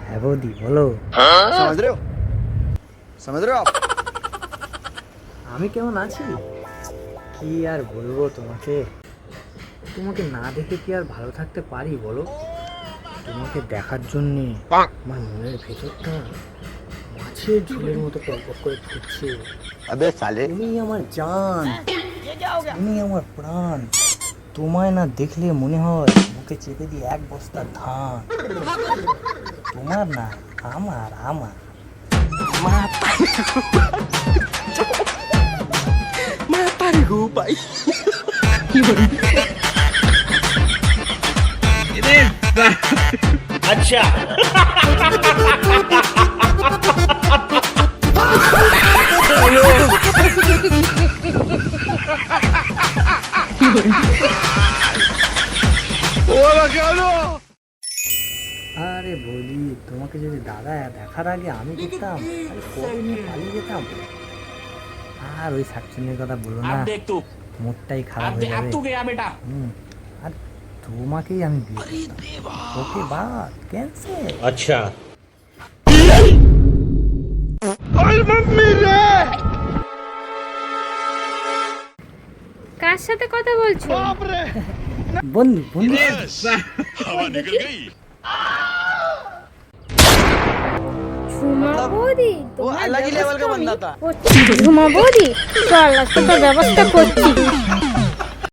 হ্যাঁ বৌদি বলো। আমি কেমন আছি কি আর বলবো তোমাকে, তোমাকে না দেখে কি আর ভালো থাকতে পারি বলো? তোমাকে দেখার জন্যে আমার মনের ভেতরটা মাছের ঝোলের মতো টকবক করে ফুটছে। তুমি আমার জান, তুমি আমার প্রাণ। তোমায় না দেখলে মনে হয় মুখে চেপে দিয়ে এক বস্তা ধান। তোমার না আমার আমার अच्छा আরে বলি, তোমাকে যদি দাদা দেখার আগে আমি দেখতাম তাহলে কবে নিয়ে পালিয়ে যেতাম। আর ওই শাকচুন্নির কথা বলো না, মুডটাই খারাপ হয়ে যাবে। আর তোমাকেই আমি বিয়ে করতাম। ওকে বাদ ক্যান্সেল। अच्छा কার সাথে কথা বলছো? বন্ধু বন্ধু ঝুমা বৌদি, ঝুমা বৌদি, চল আজকে তোর ব্যবস্থা করছি।